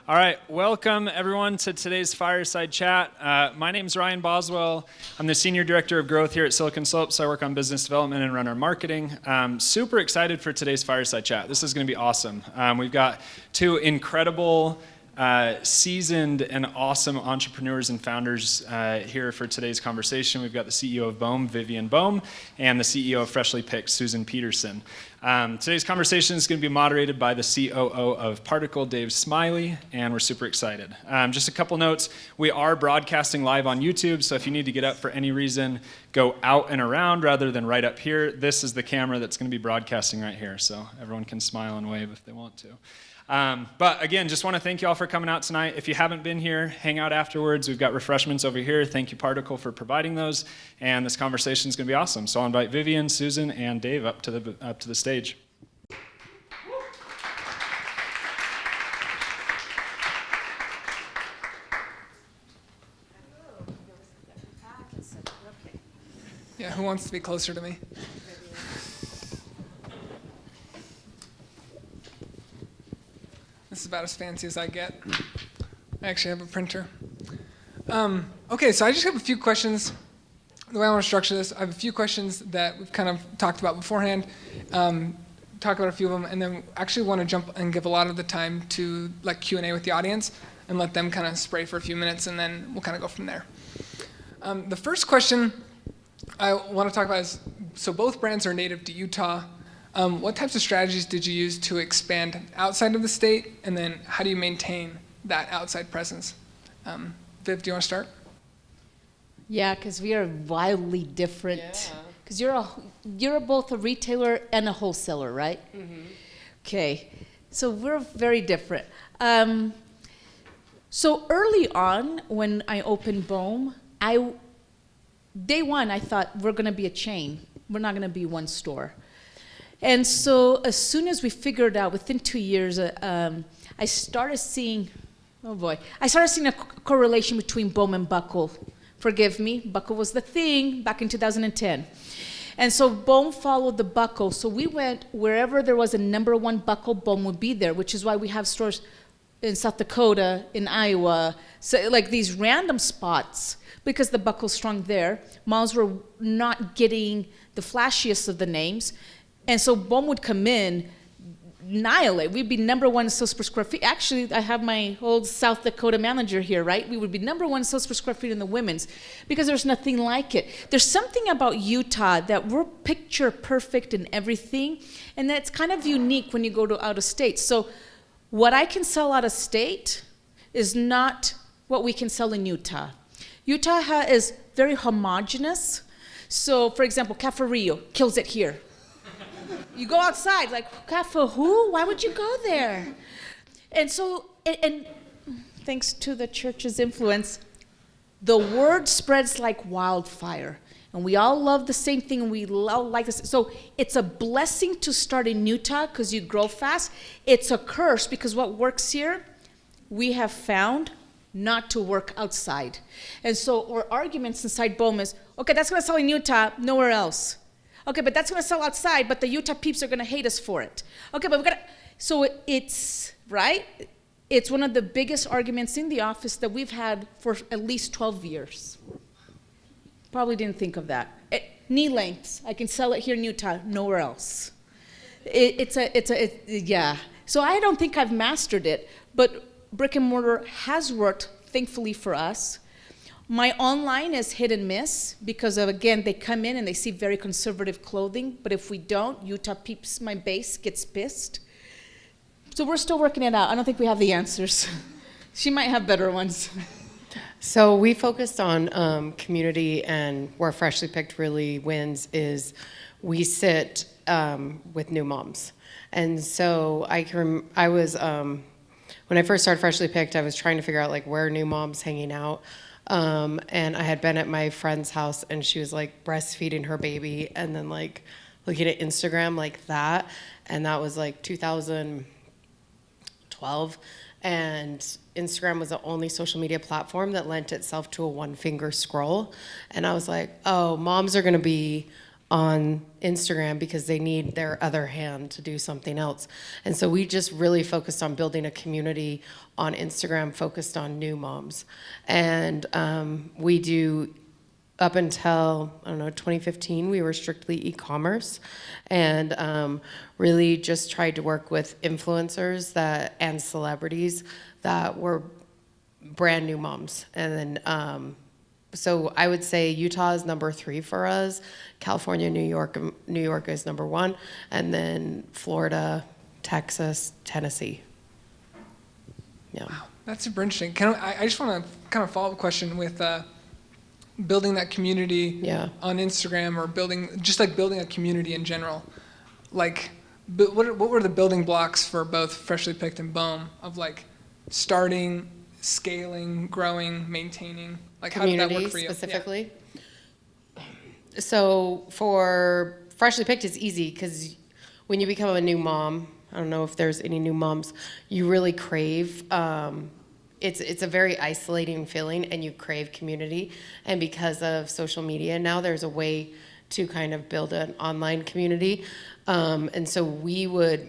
All right, welcome everyone to today's Fireside Chat. My name is Ryan Boswell. I'm the Senior Director of Growth here at Silicon Slopes. I work on business development and run our marketing. Super excited for today's Fireside Chat. This is going to be awesome. We've got two incredible, seasoned and awesome entrepreneurs and founders here for today's conversation. We've got the CEO of Bohme, Vivien Bohme, and the CEO of Freshly Picked, Susan Petersen. Today's conversation is going to be moderated by the COO of Particl, Dave Smiley, and we're super excited. Just a couple notes. We are broadcasting live on YouTube, so if you need to get up for any reason, go out and around rather than right up here. This is the camera that's going to be broadcasting right here, so everyone can smile and wave if they want to. But again, just want to thank you all for coming out tonight. If you haven't been here, hang out afterwards. We've got refreshments over here. Thank you, Particl, for providing those. And this conversation is going to be awesome. So I'll invite Vivien, Susan, and Dave up to the stage. Yeah, who wants to be closer to me? This is about as fancy as I get. I actually have a printer. Okay, so I just have a few questions. The way I want to structure this, I have a few questions that we've kind of talked about beforehand, talk about a few of them, and then actually want to jump and give a lot of the time to like Q&A with the audience and let them kind of spray for a few minutes, and then we'll kind of go from there. The first question I want to talk about is, so both brands are native to Utah. What types of strategies did you use to expand outside of the state, and then how do you maintain that outside presence? Viv, do you want to start? Yeah, because we are wildly different. Because you're both a retailer and a wholesaler, right? Mm-hmm. Okay, so we're very different. So early on, when I opened Bohme, day one, I thought we're going to be a chain. We're not going to be one store. And so as soon as we figured out, within 2 years, I started seeing a correlation between Bohme and Buckle. Forgive me, Buckle was the thing back in 2010. And so Bohme followed the Buckle. So we went wherever there was a number one Buckle, Bohme would be there, which is why we have stores in South Dakota, in Iowa, so like these random spots, because the Buckle's strong there. Malls were not getting the flashiest of the names. And so Bohme would come in, annihilate. We'd be number one sales per square feet. Actually, I have my old South Dakota manager here, right? We would be number one sales per square feet in the women's because there's nothing like it. There's something about Utah that we're picture perfect in everything, and that's kind of unique when you go to out of state. So what I can sell out of state is not what we can sell in Utah. Utah is very homogenous. So, for example, Cafe Rio kills it here. You go outside, like, Cafe who? Why would you go there? And so, and thanks to the church's influence, the word spreads like wildfire. And we all love the same thing, and we all like this. So it's a blessing to start in Utah because you grow fast. It's a curse because what works here, we have found not to work outside. And so our arguments inside Bohme is, okay, that's going to sell in Utah, nowhere else. Okay, but that's going to sell outside, but the Utah peeps are going to hate us for it. Okay, but we got to, so it's, right? It's one of the biggest arguments in the office that we've had for at least 12 years. Probably didn't think of that. Knee lengths, I can sell it here in Utah, nowhere else. Yeah. So I don't think I've mastered it, but brick and mortar has worked, thankfully for us. My online is hit and miss because of, again, they come in and they see very conservative clothing, but if we don't, Utah peeps, my base gets pissed. So we're still working it out. I don't think we have the answers. She might have better ones. So we focused on community, and where Freshly Picked really wins is we sit with new moms. And so I was, when I first started Freshly Picked, I was trying to figure out like where are new moms hanging out. And I had been at my friend's house, and she was like breastfeeding her baby and then like looking at Instagram like that. And that was like 2012. And Instagram was the only social media platform that lent itself to a one-finger scroll. And I was like, oh, moms are going to be on Instagram because they need their other hand to do something else. And so we just really focused on building a community on Instagram focused on new moms. And we do, up until, I don't know, 2015, we were strictly e-commerce, and really just tried to work with influencers and celebrities that were brand new moms. And then, so I would say Utah is number 3 for us, California, New York is number 1, and then Florida, Texas, Tennessee. Yeah. Wow, that's super interesting. I just want to kind of follow up question with building that community on Instagram, or building a community in general. Like, what were the building blocks for both Freshly Picked and Bohme of like starting, scaling, growing, maintaining? Like, how did that work for you? Specifically? Yeah. So for Freshly Picked, it's easy because when you become a new mom, I don't know if there's any new moms, you really crave, it's a very isolating feeling, and you crave community. And because of social media now, there's a way to kind of build an online community. And so we look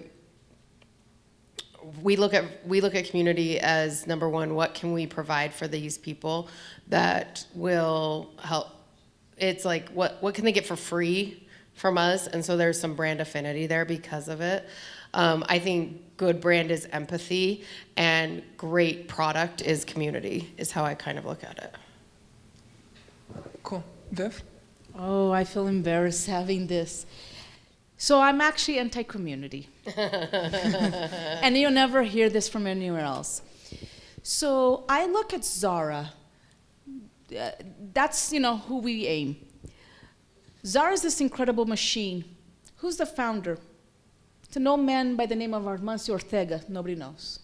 at community as number 1, what can we provide for these people that will help? It's like, what can they get for free from us? And so there's some brand affinity there because of it. I think good brand is empathy, and great product is community, is how I kind of look at it. Cool. Viv? Oh, I feel embarrassed having this. So I'm actually anti-community. And you'll never hear this from anywhere else. So I look at Zara. That's, who we aim. Zara is this incredible machine. Who's the founder? It's an old man by the name of Armancio Ortega. Nobody knows.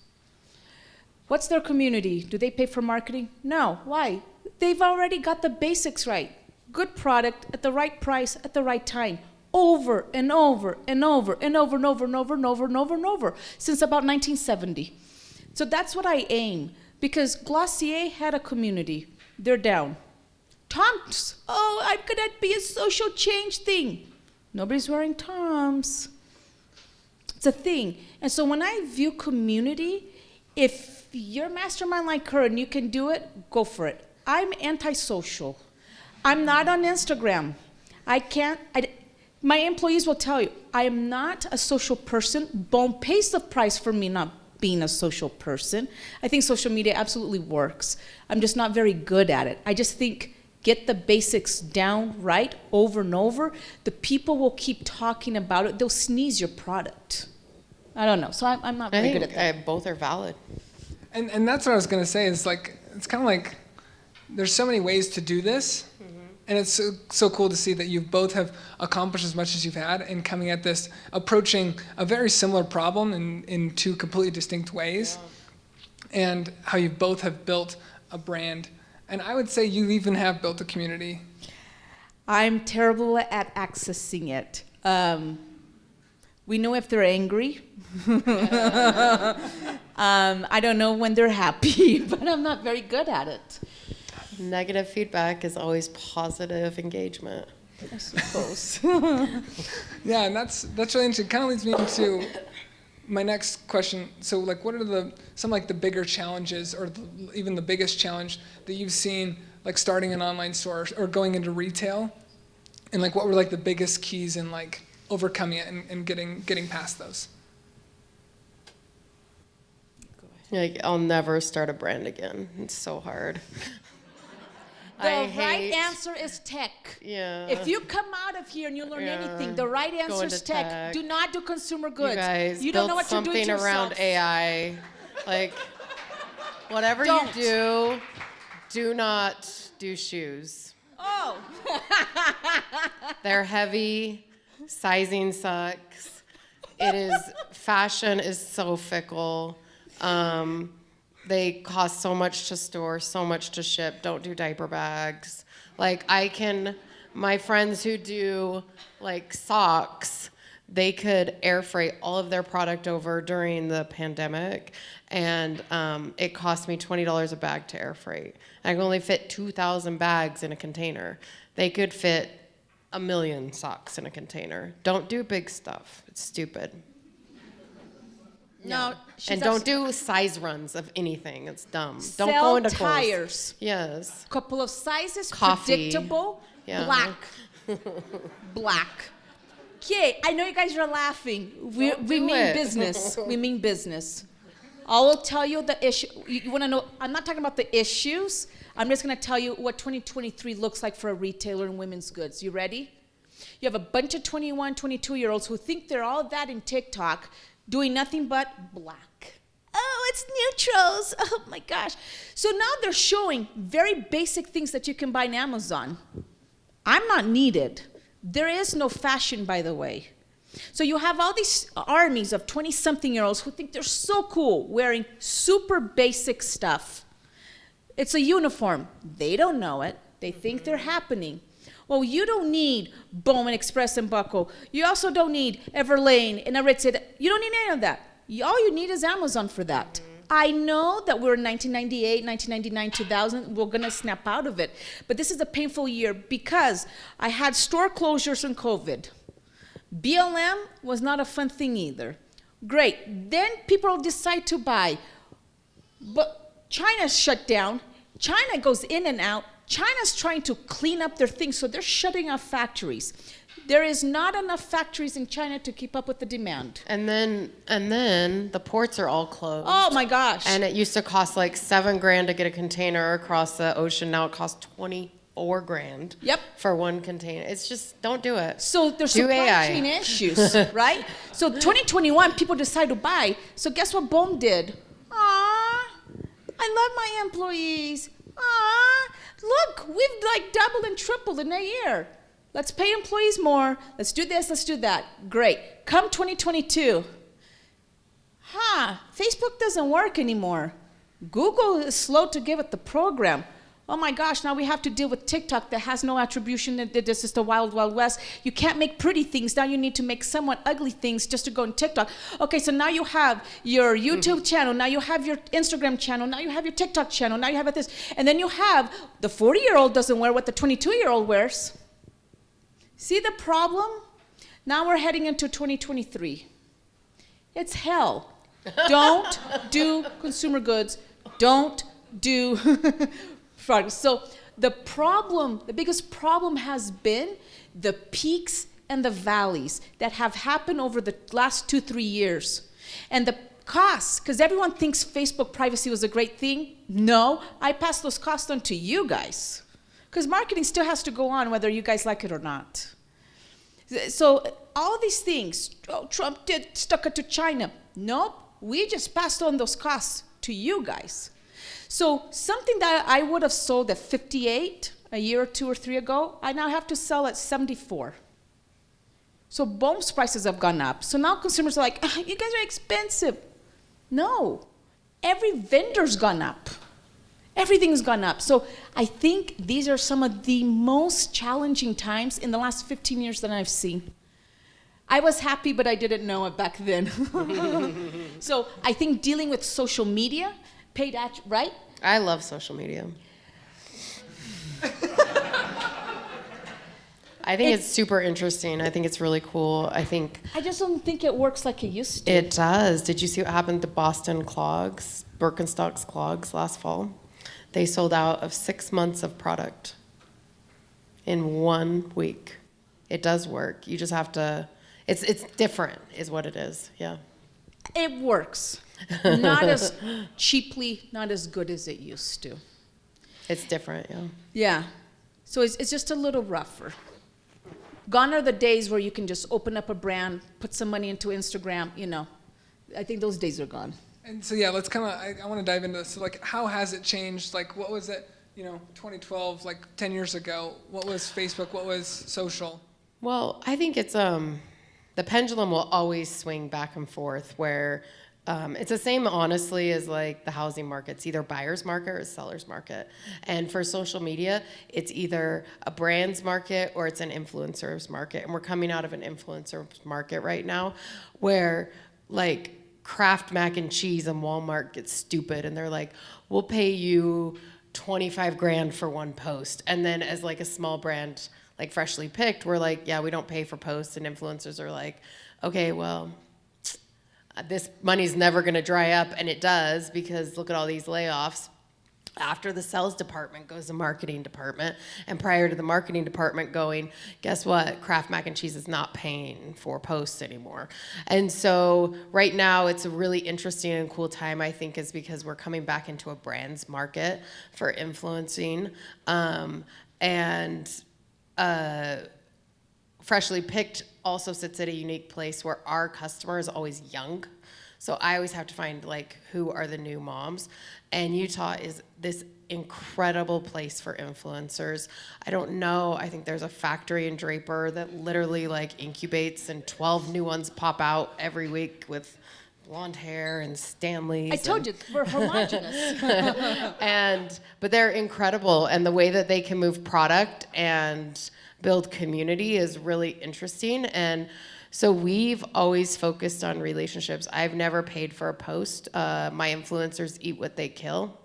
What's their community? Do they pay for marketing? No. Why? They've already got the basics right. Good product at the right price at the right time. Over and over and over and over and over and over and over and over and over since about 1970. So that's what I aim, because Glossier had a community. They're down. Toms. Oh, I'm gonna be a social change thing. Nobody's wearing Toms. It's a thing. And so when I view community, if you're a mastermind like her and you can do it, go for it. I'm antisocial. I'm not on Instagram. My employees will tell you, I am not a social person. Bohme pays the price for me not being a social person. I think social media absolutely works. I'm just not very good at it. I just think get the basics down right over and over. The people will keep talking about it. They'll sneeze your product. I don't know. So I'm not very good at that. Both are valid. And that's what I was going to say, is like, it's kind of like there's so many ways to do this. And it's so cool to see that you both have accomplished as much as you've had in coming at this, approaching a very similar problem in 2 completely distinct ways, and how you both have built a brand. And I would say you even have built a community. I'm terrible at accessing it. We know if they're angry. I don't know when they're happy, but I'm not very good at it. Negative feedback is always positive engagement. I suppose. Yeah, and that's really interesting. Kind of leads me into my next question. So, like, what are some like the bigger challenges, or even the biggest challenge that you've seen, like starting an online store or going into retail, and like what were like the biggest keys in like overcoming it and getting past those? Like, I'll never start a brand again. It's so hard. The right answer is tech. Yeah. If you come out of here and you learn anything, the right answer is tech. Do not do consumer goods. You guys, you don't know what you're doing to something around AI. Like, whatever you do not do shoes. Oh. They're heavy. Sizing sucks. Fashion is so fickle. They cost so much to store, so much to ship. Don't do diaper bags. Like, my friends who do like socks, they could air freight all of their product over during the pandemic, and it cost me $20 a bag to air freight. I can only fit 2,000 bags in a container. They could fit a million socks in a container. Don't do big stuff. It's stupid. No, And don't do size runs of anything. It's dumb. Don't go into clothes. tires. Yes. Couple of sizes, Coffee. predictable, Yeah. black. Black. Okay, I know you guys are laughing. We do mean it. business. We mean business. I will tell you the issue. You want to know? I'm not talking about the issues. I'm just going to tell you what 2023 looks like for a retailer in women's goods. You ready? You have a bunch of 21, 22-year-olds who think they're all that in TikTok, doing nothing but black. Oh, it's neutrals. Oh my gosh. So now they're showing very basic things that you can buy on Amazon. I'm not needed. There is no fashion, by the way. So you have all these armies of 20-something-year-olds who think they're so cool, wearing super basic stuff. It's a uniform. They don't know it. They think they're happening. Well, you don't need Bohme and Express and Buckle. You also don't need Everlane and Aritzia. You don't need any of that. All you need is Amazon for that. I know that we're in 1998, 1999, 2000. We're going to snap out of it. But this is a painful year because I had store closures and COVID. BLM was not a fun thing either. Great. Then people decide to buy. But China's shut down. China goes in and out. China's trying to clean up their things, so they're shutting off factories. There is not enough factories in China to keep up with the demand. And then the ports are all closed. Oh my gosh. And it used to cost like $7,000 to get a container across the ocean. Now it costs $24,000. Yep. For one container. It's just, don't do it. So there's Do supply AI. chain issues, right? So 2021, people decide to buy. So guess what Bohme did? Ah, I love my employees. Ah, look, we've like doubled and tripled in a year. Let's pay employees more. Let's do this, let's do that. Great. Come 2022. Facebook doesn't work anymore. Google is slow to give it the program. Oh my gosh, now we have to deal with TikTok that has no attribution. This is the wild, wild west. You can't make pretty things. Now you need to make somewhat ugly things just to go on TikTok. Okay, so now you have your YouTube channel. Now you have your Instagram channel. Now you have your TikTok channel. Now you have this. And then you have the 40-year-old doesn't wear what the 22-year-old wears. See the problem? Now we're heading into 2023. It's hell. Don't do consumer goods. Don't do products. So the problem, the biggest problem has been the peaks and the valleys that have happened over the last 2-3 years. And the costs, because everyone thinks Facebook privacy was a great thing. No, I pass those costs on to you guys. Because marketing still has to go on whether you guys like it or not. So all these things, Trump stuck it to China. Nope, we just passed on those costs to you guys. So something that I would have sold at 58 a year or 2 or 3 ago, I now have to sell at 74. So Bohme's prices have gone up. So now consumers are like, you guys are expensive. No, every vendor's gone up. Everything's gone up. So I think these are some of the most challenging times in the last 15 years that I've seen. I was happy, but I didn't know it back then. So I think dealing with social media, paid ad, right? I love social media. I think it's super interesting. I think it's really cool. I just don't think it works like it used to. It does. Did you see what happened to Boston clogs, Birkenstocks clogs last fall? They sold out of 6 months of product in 1 week. It does work. You just have to, it's different is what it is, yeah. It works. Not as cheaply, not as good as it used to. It's different, yeah. Yeah. So it's just a little rougher. Gone are the days where you can just open up a brand, put some money into Instagram, you know. I think those days are gone. And so, yeah, let's kind of, I want to dive into this. So, like, how has it changed? Like, what was it, 2012, like 10 years ago? What was Facebook? What was social? Well, I think it's, the pendulum will always swing back and forth where it's the same, honestly, as like the housing market. It's either buyer's market or seller's market. And for social media, it's either a brand's market or it's an influencer's market. And we're coming out of an influencer's market right now where, like, Kraft mac and cheese and Walmart gets stupid and they're like, we'll pay you $25,000 for one post. And then as like a small brand like Freshly Picked, we're like, yeah, we don't pay for posts, and influencers are like, okay, well, this money's never going to dry up, and it does, because look at all these layoffs. After the sales department goes the marketing department, and prior to the marketing department going, guess what? Kraft Mac and Cheese is not paying for posts anymore. And so right now it's a really interesting and cool time, I think, is because we're coming back into a brands market for influencing. Freshly Picked also sits at a unique place where our customer is always young. So I always have to find like who are the new moms. And Utah is this incredible place for influencers. I don't know, I think there's a factory in Draper that literally like incubates and 12 new ones pop out every week with blonde hair and Stanleys. I told you, we're homogenous. But they're incredible, and the way that they can move product and build community is really interesting. And so we've always focused on relationships. I've never paid for a post. My influencers eat what they kill.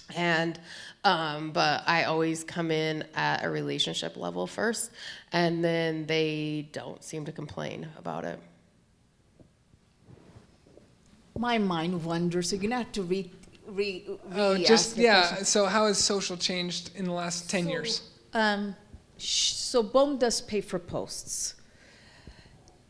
But I always come in at a relationship level first, and then they don't seem to complain about it. My mind wanders, so you're gonna have to So how has social changed in the last 10 years? So Bohme does pay for posts.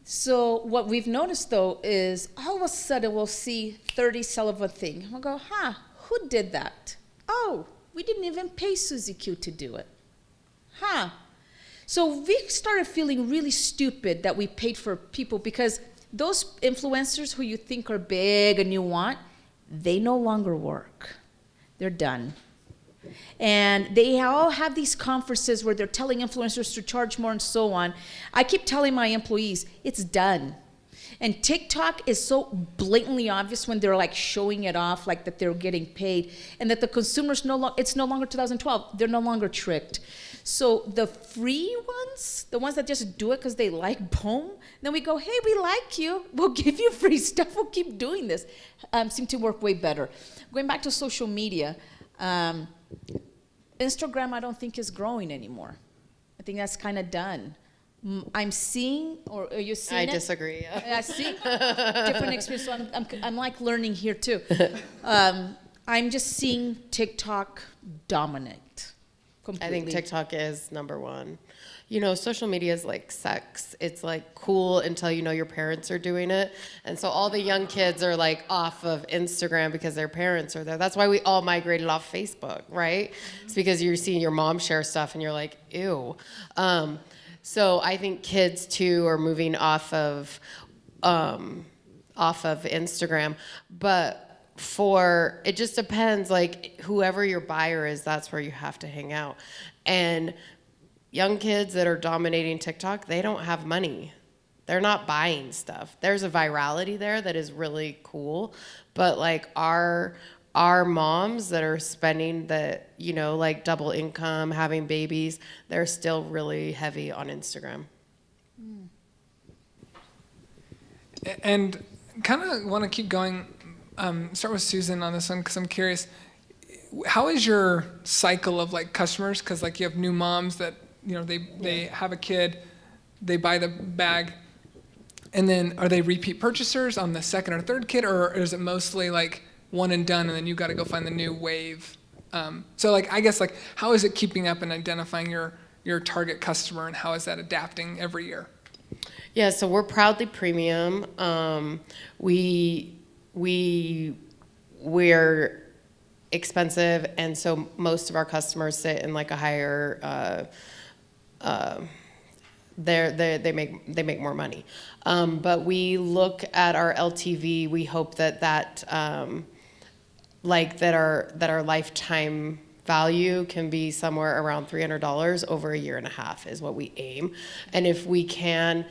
So what we've noticed though is all of a sudden we'll see 30 sell of a thing. We'll go, who did that? Oh, we didn't even pay Susie Q to do it. So we started feeling really stupid that we paid for people, because those influencers who you think are big and you want, they no longer work. They're done. And they all have these conferences where they're telling influencers to charge more and so on. I keep telling my employees, it's done. And TikTok is so blatantly obvious when they're like showing it off, like that they're getting paid, and that the consumers it's no longer 2012. They're no longer tricked. So the free ones, the ones that just do it because they like Bohme, then we go, hey, we like you. We'll give you free stuff. We'll keep doing this. Seem to work way better. Going back to social media, Instagram I don't think is growing anymore. I think that's kind of done. I'm seeing, or are you seeing I it? disagree. I see different experience. So I'm like learning here too. I'm just seeing TikTok dominate completely. I think TikTok is number one. You know, social media is like sex. It's like cool until you know your parents are doing it. And so all the young kids are like off of Instagram because their parents are there. That's why we all migrated off Facebook, right? It's because you're seeing your mom share stuff and you're like, ew. So I think kids too are moving off of Instagram, but it just depends. Like whoever your buyer is, that's where you have to hang out. And young kids that are dominating TikTok, they don't have money. They're not buying stuff. There's a virality there that is really cool, but like our moms that are spending like double income, having babies, they're still really heavy on Instagram. And kind of want to keep going. Start with Susan on this one, because I'm curious. How is your cycle of like customers? Because like you have new moms that they have a kid, they buy the bag, and then are they repeat purchasers on the second or third kid, or is it mostly like one and done, and then you got to go find the new wave? So like I guess like how is it keeping up and identifying your target customer, and how is that adapting every year? Yeah, so we're proudly premium. We're expensive, and so most of our customers sit in like a higher. They make more money, but we look at our LTV. We hope that our lifetime value can be somewhere around $300 over a year and a half is what we aim. And if we can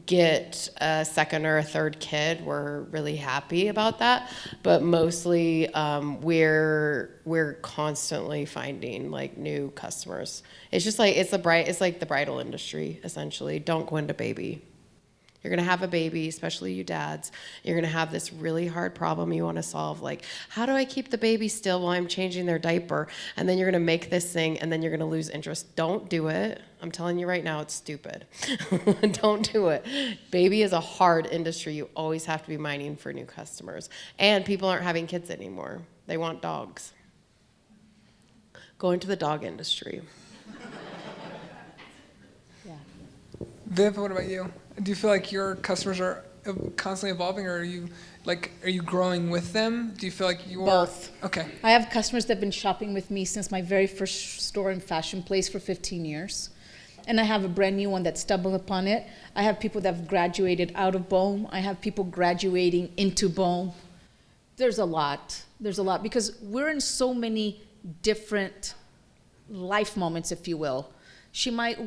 get a second or a third kid, we're really happy about that. But mostly we're constantly finding like new customers. It's just like it's like the bridal industry essentially. Don't go into baby. You're going to have a baby, especially you dads. You're going to have this really hard problem you want to solve, like, how do I keep the baby still while I'm changing their diaper? And then you're going to make this thing, and then you're going to lose interest. Don't do it. I'm telling you right now, it's stupid. Don't do it. Baby is a hard industry. You always have to be mining for new customers. And people aren't having kids anymore. They want dogs. Go into the dog industry. Viv, what about you? Do you feel like your customers are constantly evolving, or are you growing with them? Do you feel like you're Both. Okay. I have customers that have been shopping with me since my very first store in Fashion Place for 15 years. And I have a brand new one that stumbled upon it. I have people that have graduated out of Bohme. I have people graduating into Bohme. There's a lot. There's a lot because we're in so many different life moments, if you will. She might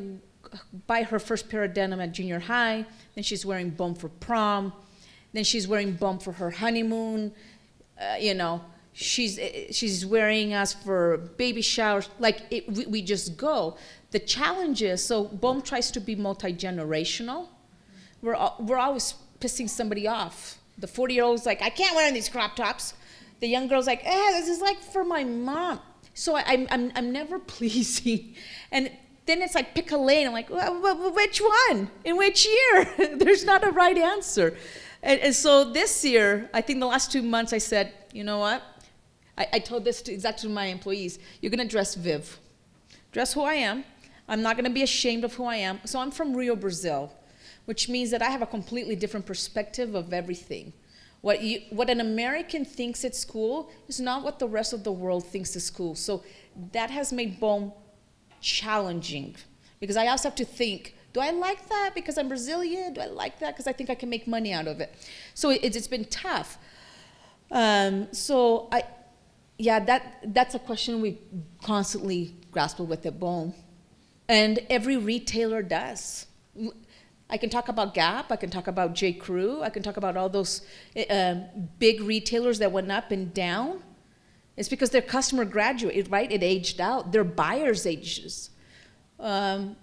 buy her first pair of denim at junior high, then she's wearing Bohme for prom, then she's wearing Bohme for her honeymoon, she's wearing us for baby showers, we just go. The challenge is, so Bohme tries to be multi-generational. We're always pissing somebody off. The 40-year-old's like, I can't wear these crop tops. The young girl's like, this is like for my mom. So I'm never pleasing. And then it's like, pick a lane. I'm like, which one? In which year? There's not a right answer. And so this year, I think the last 2 months, I said, you know what? I told this exactly to my employees. You're going to dress Viv. Dress who I am. I'm not going to be ashamed of who I am. So I'm from Rio, Brazil, which means that I have a completely different perspective of everything. What an American thinks at school is not what the rest of the world thinks at school. So that has made Bohme challenging, because I also have to think, do I like that because I'm Brazilian? Do I like that because I think I can make money out of it? So it's been tough. That's a question we constantly grapple with at Bohme, and every retailer does. I can talk about Gap, I can talk about J. Crew, I can talk about all those big retailers that went up and down. It's because their customer graduated, right? It aged out. Their buyers ages. I'm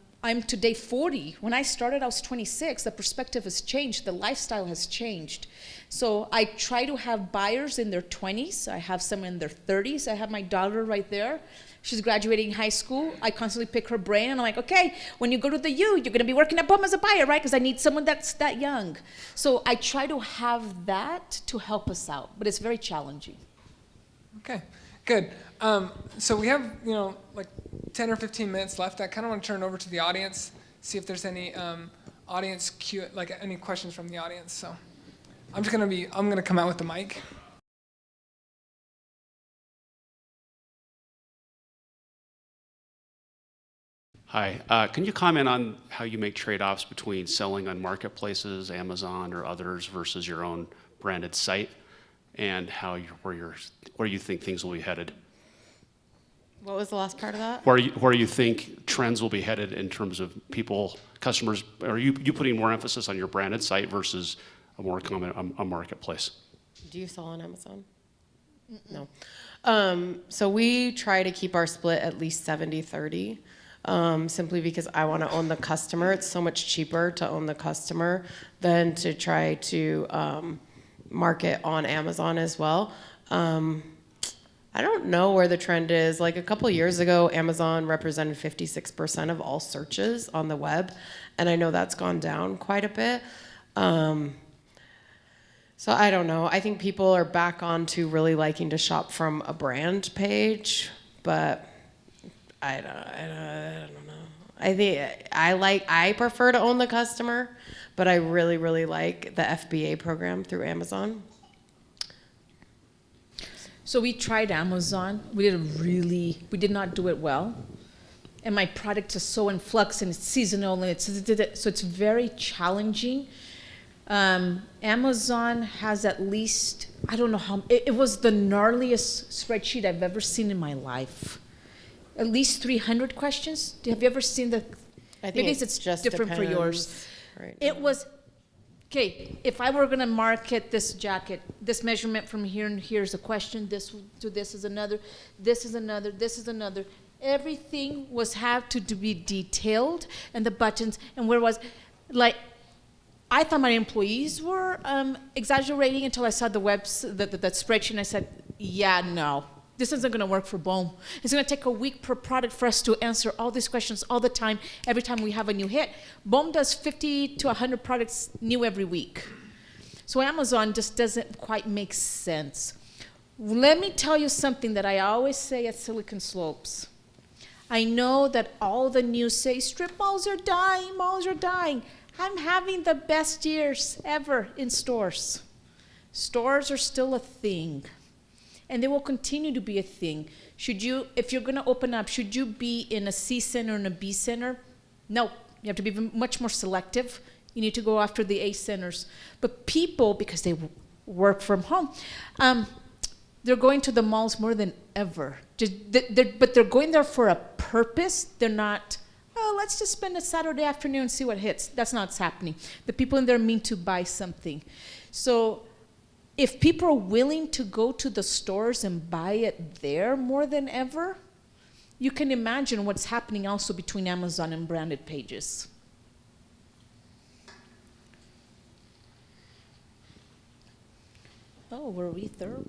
today 40. When I started, I was 26. The perspective has changed. The lifestyle has changed. So I try to have buyers in their 20s. I have some in their 30s. I have my daughter right there. She's graduating high school. I constantly pick her brain, and I'm like, okay, when you go to the U, you're going to be working at Bohme as a buyer, right? Because I need someone that's that young. So I try to have that to help us out, but it's very challenging. Okay, good. So we have, like 10 or 15 minutes left. I kind of want to turn it over to the audience, see if there's any audience any questions from the audience. So I'm going to come out with the mic. Hi, can you comment on how you make trade-offs between selling on marketplaces, Amazon or others, versus your own branded site, and where you think things will be headed? What was the last part of that? Where you think trends will be headed in terms of customers? Are you putting more emphasis on your branded site versus a marketplace? Do you sell on Amazon? No. So we try to keep our split at least 70-30. Simply because I want to own the customer. It's so much cheaper to own the customer than to try to market on Amazon as well. I don't know where the trend is. Like a couple of years ago, Amazon represented 56% of all searches on the web, and I know that's gone down quite a bit. So I don't know. I think people are back on to really liking to shop from a brand page, but I don't know. I think I prefer to own the customer, but I really, really like the FBA program through Amazon. So we tried Amazon. We did not do it well. And my product is so in flux and it's seasonal and so it's very challenging. Amazon has at least, I don't know how, it was the gnarliest spreadsheet I've ever seen in my life. At least 300 questions. Have you ever seen the? I think maybe it's just different depends for yours. Right It now. was, okay, if I were going to market this jacket, this measurement from here and here's a question, this is another, this is another, this is another. Everything had to be detailed, and the buttons, and where was, like, I thought my employees were exaggerating until I saw the that spreadsheet, and I said, yeah, no. This isn't going to work for Bohme. It's going to take a week per product for us to answer all these questions all the time, every time we have a new hit. Bohme does 50 to 100 products new every week. So Amazon just doesn't quite make sense. Let me tell you something that I always say at Silicon Slopes. I know that all the news say strip malls are dying, malls are dying. I'm having the best years ever in stores. Stores are still a thing. And they will continue to be a thing. If you're going to open up, should you be in a C center and a B center? No, you have to be much more selective. You need to go after the A centers. But people, because they work from home, they're going to the malls more than ever. But they're going there for a purpose. They're not, oh, let's just spend a Saturday afternoon and see what hits. That's not what's happening. The people in there mean to buy something. So if people are willing to go to the stores and buy it there more than ever, you can imagine what's happening also between Amazon and branded pages. Oh, were we thorough?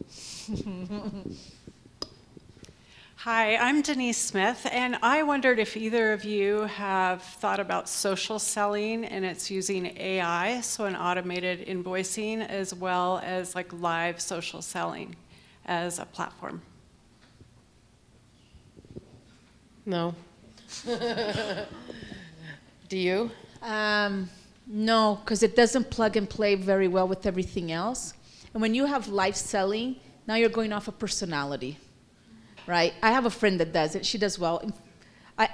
Hi, I'm Denise Smith, and I wondered if either of you have thought about social selling, and it's using AI, so an automated invoicing, as well as like live social selling as a platform. No. Do you? No, because it doesn't plug and play very well with everything else. And when you have live selling, now you're going off of personality. Right? I have a friend that does it. She does well.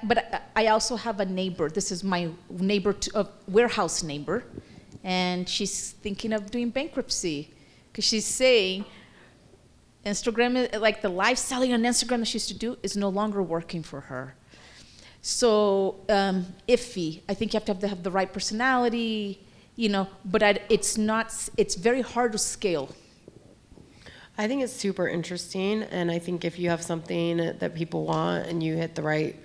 But I also have a neighbor. This is my neighbor, a warehouse neighbor. And she's thinking of doing bankruptcy. Because she's saying Instagram, like the live selling on Instagram that she used to do, is no longer working for her. So iffy. I think you have to have the right personality, but it's very hard to scale. I think it's super interesting, and I think if you have something that people want and you hit the right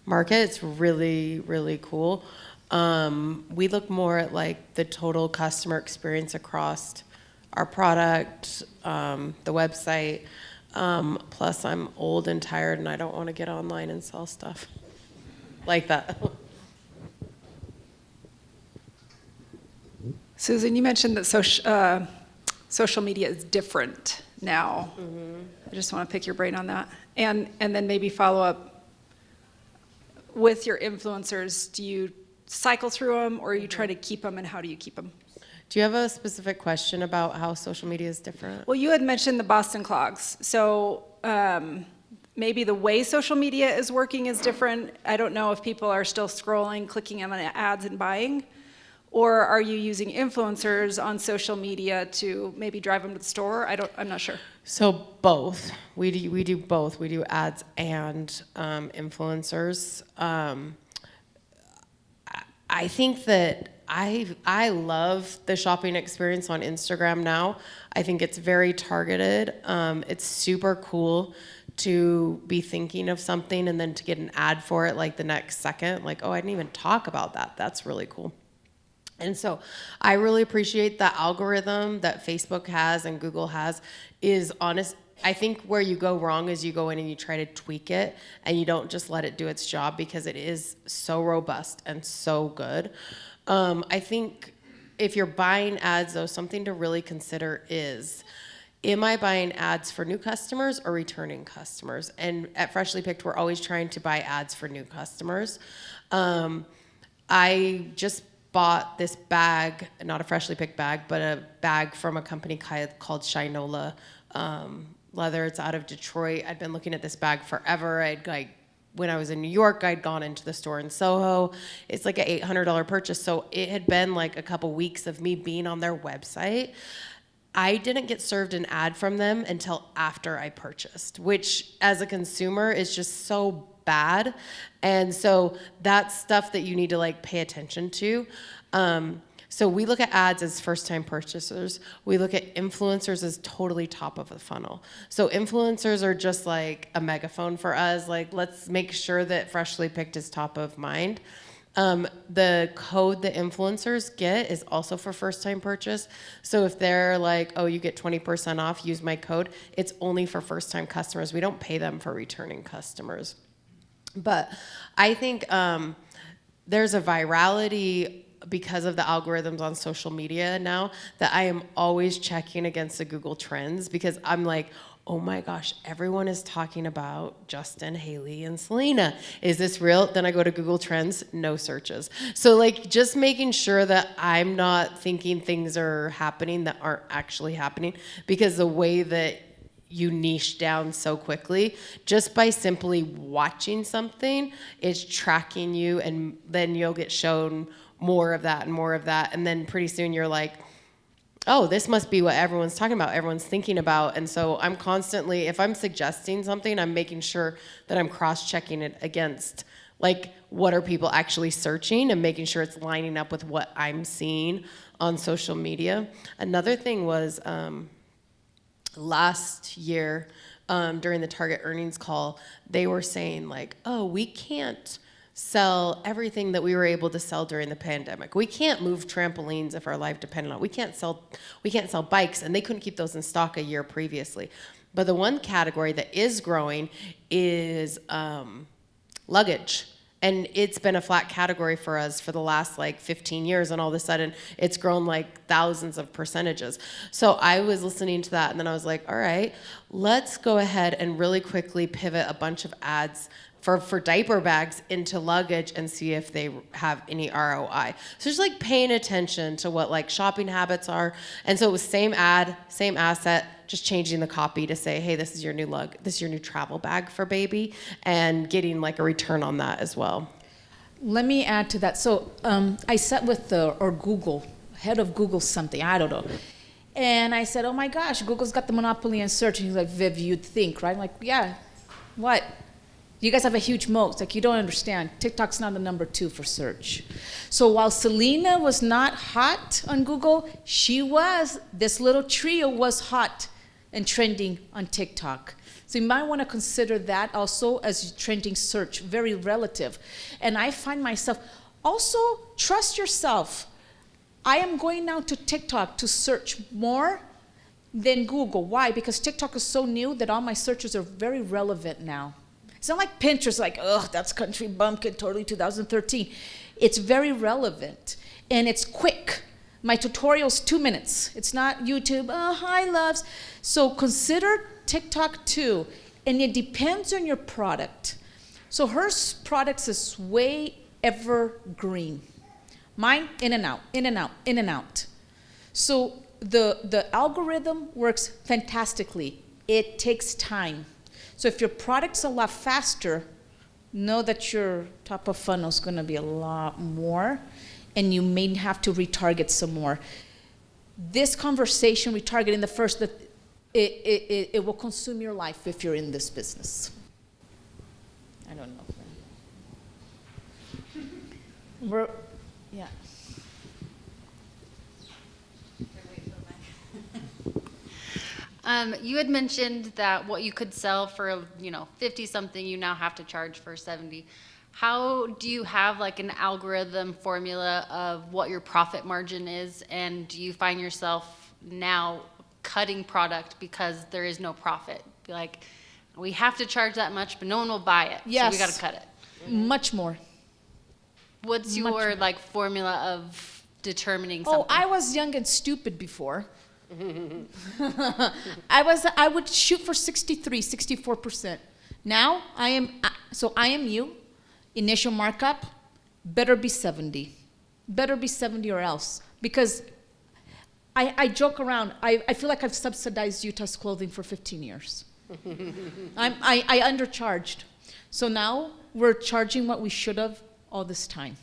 market, it's really, really cool. We look more at like the total customer experience across our product, the website. Plus, I'm old and tired, and I don't want to get online and sell stuff like that. Susan, you mentioned that social media is different now. Mm-hmm. I just want to pick your brain on that. And then maybe follow up with your influencers. Do you cycle through them, or you try to keep them, and how do you keep them? Do you have a specific question about how social media is different? Well, you had mentioned the Boston clogs. So maybe the way social media is working is different. I don't know if people are still scrolling, clicking on ads and buying. Or are you using influencers on social media to maybe drive them to the store? I'm not sure. So both. We do both. We do ads and influencers. I think that I love the shopping experience on Instagram now. I think it's very targeted. It's super cool to be thinking of something and then to get an ad for it like the next second. Like, oh, I didn't even talk about that. That's really cool. And so I really appreciate the algorithm that Facebook has and Google has is honest. I think where you go wrong is you go in and you try to tweak it and you don't just let it do its job because it is so robust and so good. I think if you're buying ads, though, something to really consider is, am I buying ads for new customers or returning customers? And at Freshly Picked, we're always trying to buy ads for new customers. I just bought this bag, not a Freshly Picked bag, but a bag from a company called Shinola Leather. It's out of Detroit. I'd been looking at this bag forever. When I was in New York, I'd gone into the store in Soho. It's like an $800 purchase. So it had been like a couple weeks of me being on their website. I didn't get served an ad from them until after I purchased, which as a consumer is just so bad. And so that's stuff that you need to like pay attention to. So we look at ads as first-time purchasers. We look at influencers as totally top of the funnel. So influencers are just like a megaphone for us. Like, let's make sure that Freshly Picked is top of mind. The code the influencers get is also for first-time purchase. So if they're like, oh, you get 20% off, use my code, it's only for first-time customers. We don't pay them for returning customers. But I think there's a virality because of the algorithms on social media now that I am always checking against the Google Trends, because I'm like, oh my gosh, everyone is talking about Justin, Haley, and Selena. Is this real? Then I go to Google Trends, no searches. So like just making sure that I'm not thinking things are happening that aren't actually happening, because the way that you niche down so quickly, just by simply watching something, is tracking you, and then you'll get shown more of that and more of that. And then pretty soon you're like, oh, this must be what everyone's talking about, everyone's thinking about. And so I'm constantly, if I'm suggesting something, I'm making sure that I'm cross-checking it against, like, what are people actually searching, and making sure it's lining up with what I'm seeing on social media. Another thing was last year during the Target earnings call, they were saying like, oh, we can't sell everything that we were able to sell during the pandemic. We can't move trampolines if our life depended on it. We can't sell bikes, and they couldn't keep those in stock a year previously. But the one category that is growing is luggage. And it's been a flat category for us for the last like 15 years, and all of a sudden it's grown like thousands of percentages. So I was listening to that, and then I was like, all right, let's go ahead and really quickly pivot a bunch of ads for diaper bags into luggage and see if they have any ROI. So just like paying attention to what like shopping habits are. And so it was same ad, same asset, just changing the copy to say, hey, this is your new this is your new travel bag for baby, and getting like a return on that as well. Let me add to that. So I sat with Google, head of Google something, I don't know. And I said, oh my gosh, Google's got the monopoly in search. And he's like, Viv, you'd think, right? I'm like, yeah, what? You guys have a huge moat. Like, you don't understand. TikTok's not the number 2 for search. So while Selena was not hot on Google, this little trio was hot and trending on TikTok. So you might want to consider that also as trending search, very relative. And I find myself, also trust yourself. I am going now to TikTok to search more than Google. Why? Because TikTok is so new that all my searches are very relevant now. It's not like Pinterest, like, ugh, that's country bumpkin, totally 2013. It's very relevant, and it's quick. My tutorial's 2 minutes. It's not YouTube, oh, hi, loves. So consider TikTok too, and it depends on your product. So her products is way evergreen. Mine, in and out, in and out, in and out. So the algorithm works fantastically. It takes time. So if your product's a lot faster, know that your top of funnel is going to be a lot more, and you may have to retarget some more. This conversation, retargeting the first, it will consume your life if you're in this business. I don't know. Yeah. You had mentioned that what you could sell for, 50 something, you now have to charge for 70. How do you have like an algorithm formula of what your profit margin is? And do you find yourself now cutting product because there is no profit? Be like, we have to charge that much, but no one will buy it. Yes. So we got to cut it. Much more. What's your like formula of determining something? Oh, I was young and stupid before. I would shoot for 63, 64%. Now I am you. Initial markup, better be 70. Better be 70 or else. Because I joke around. I feel like I've subsidized Utah's clothing for 15 years. I undercharged. So now we're charging what we should have all this time.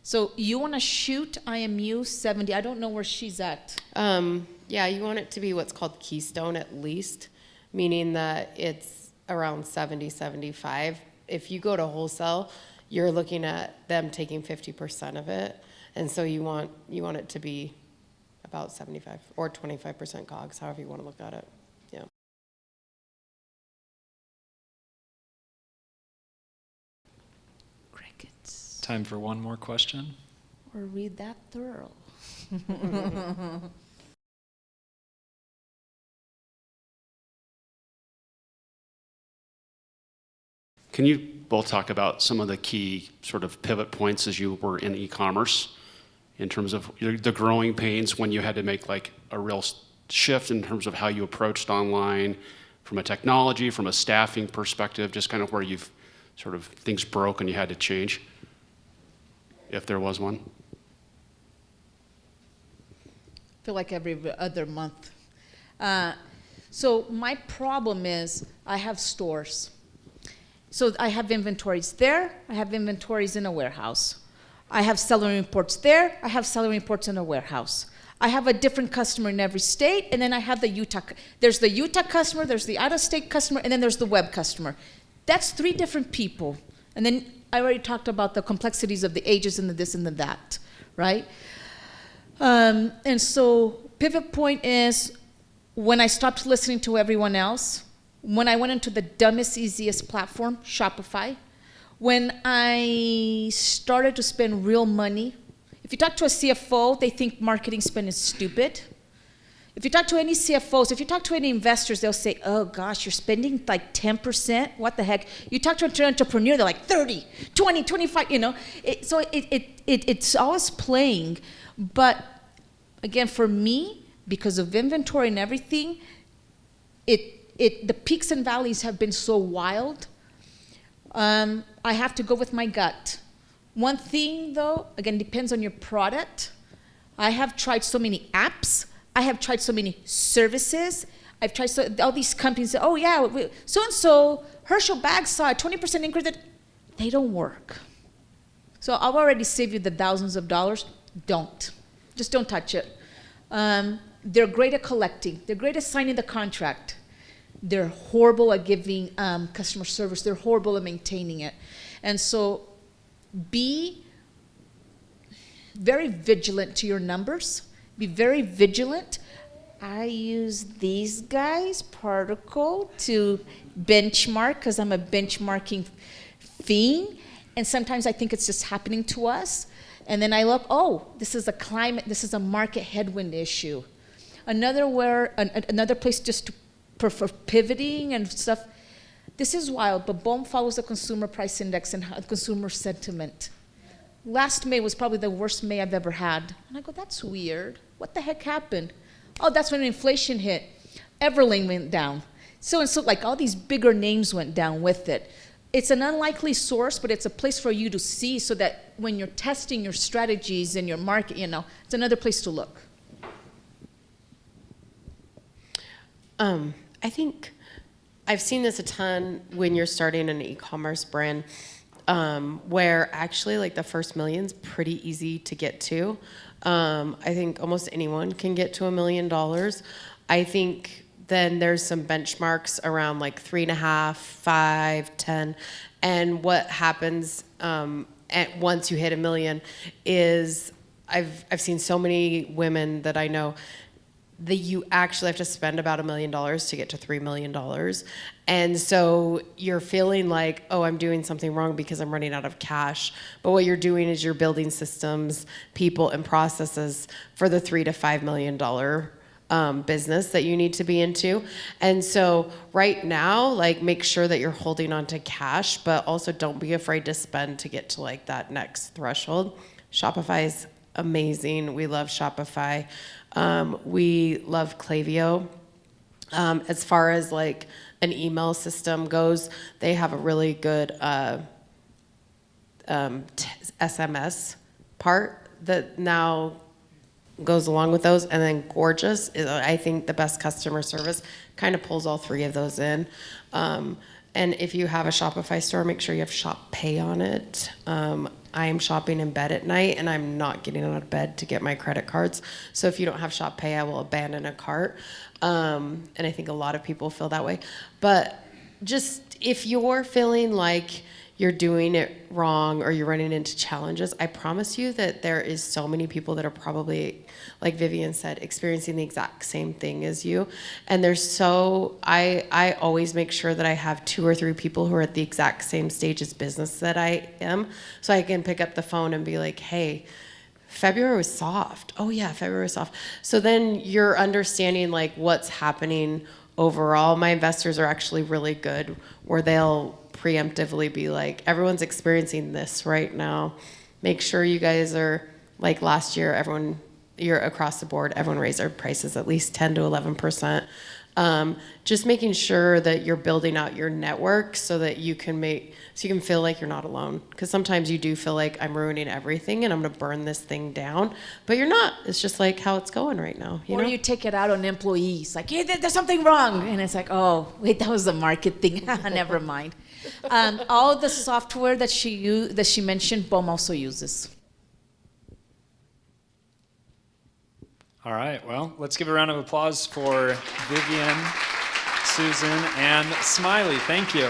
So you want to shoot IMU 70. I don't know where she's at. Yeah, you want it to be what's called keystone at least, meaning that it's around 70, 75. If you go to wholesale, you're looking at them taking 50% of it. And so you want it to be about 75 or 25% COGS, however you want to look at it. Yeah. Crickets. Time for one more question. Or read that thorough. Can you both talk about some of the key sort of pivot points as you were in e-commerce in terms of the growing pains when you had to make like a real shift in terms of how you approached online from a technology, from a staffing perspective, just kind of where you've sort of things broke and you had to change, if there was one? I feel like every other month. So my problem is I have stores. So I have inventories there, I have inventories in a warehouse. I have seller reports there, I have seller reports in a warehouse. I have a different customer in every state, and then I have the Utah. There's the Utah customer, there's the out-of-state customer, and then there's the web customer. That's 3 different people. And then I already talked about the complexities of the ages and the this and the that, right? And so pivot point is when I stopped listening to everyone else, when I went into the dumbest, easiest platform, Shopify, when I started to spend real money. If you talk to a CFO, they think marketing spend is stupid. If you talk to any CFOs, if you talk to any investors, they'll say, oh gosh, you're spending like 10%, what the heck? You talk to an entrepreneur, they're like 30, 20, 25, you know. It's always playing, but again, for me, because of inventory and everything, the peaks and valleys have been so wild. I have to go with my gut. One thing, though, again, depends on your product. I have tried so many apps. I have tried so many services. I've tried all these companies say, oh, yeah, so-and-so, Herschel Bags saw a 20% increase. They don't work. So I've already saved you the thousands of dollars. Don't. Just don't touch it. They're great at collecting. They're great at signing the contract. They're horrible at giving customer service. They're horrible at maintaining it. And so be very vigilant to your numbers. Be very vigilant. I use these guys, Particl, to benchmark because I'm a benchmarking fiend. And sometimes I think it's just happening to us. And then I look, oh, this is a climate, this is a market headwind issue. Another place just for pivoting and stuff. This is wild, but Bohme follows the consumer price index and consumer sentiment. Last May was probably the worst May I've ever had. And I go, that's weird. What the heck happened? Oh, that's when inflation hit. Everling went down. So and so, like all these bigger names went down with it. It's an unlikely source, but it's a place for you to see so that when you're testing your strategies and your market, you know, it's another place to look. I think I've seen this a ton when you're starting an e-commerce brand, where actually like the first million's pretty easy to get to. I think almost anyone can get to $1 million. I think then there's some benchmarks around like 3.5, 5, 10. And what happens once you hit $1 million is I've seen so many women that I know that you actually have to spend about $1 million to get to $3 million. And so you're feeling like, oh, I'm doing something wrong because I'm running out of cash. But what you're doing is you're building systems, people, and processes for the $3 to $5 million business that you need to be into. And so right now, like, make sure that you're holding on to cash, but also don't be afraid to spend to get to like that next threshold. Shopify is amazing. We love Shopify. We love Klaviyo. As far as like an email system goes, they have a really good SMS part that now goes along with those. And then Gorgeous is, I think, the best customer service, kind of pulls all 3 of those in. And if you have a Shopify store, make sure you have Shop Pay on it. I am shopping in bed at night, and I'm not getting out of bed to get my credit cards. So if you don't have Shop Pay, I will abandon a cart. And I think a lot of people feel that way. But just if you're feeling like you're doing it wrong or you're running into challenges, I promise you that there is so many people that are probably, like Vivien said, experiencing the exact same thing as you. And I always make sure that I have 2 or 3 people who are at the exact same stage as business that I am, so I can pick up the phone and be like, hey, February was soft. Oh yeah, February was soft. So then you're understanding like what's happening overall. My investors are actually really good, where they'll preemptively be like, everyone's experiencing this right now. Make sure you guys are, like last year, you're across the board, everyone raised their prices at least 10 to 11%. Just making sure that you're building out your network so that you can feel like you're not alone. Because sometimes you do feel like I'm ruining everything and I'm going to burn this thing down, but you're not. It's just like how it's going right now. You Or know? you take it out on employees, like, hey, there's something wrong. And it's like, oh, wait, that was a market thing. Never mind. All the software that she mentioned, Bohme also uses. All right, well, let's give a round of applause for Vivien, Susan, and Smiley. Thank you.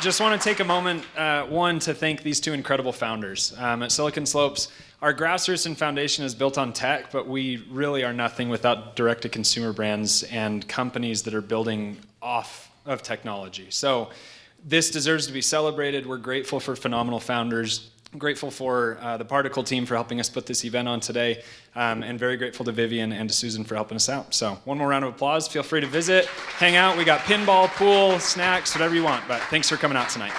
Just want to take a moment, one, to thank these 2 incredible founders. At Silicon Slopes, our grassroots and foundation is built on tech, but we really are nothing without direct-to-consumer brands and companies that are building off of technology. So this deserves to be celebrated. We're grateful for phenomenal founders. I'm grateful for the Particl team for helping us put this event on today, and very grateful to Vivien and to Susan for helping us out. So one more round of applause. Feel free to visit, hang out. We got pinball, pool, snacks, whatever you want, but thanks for coming out tonight.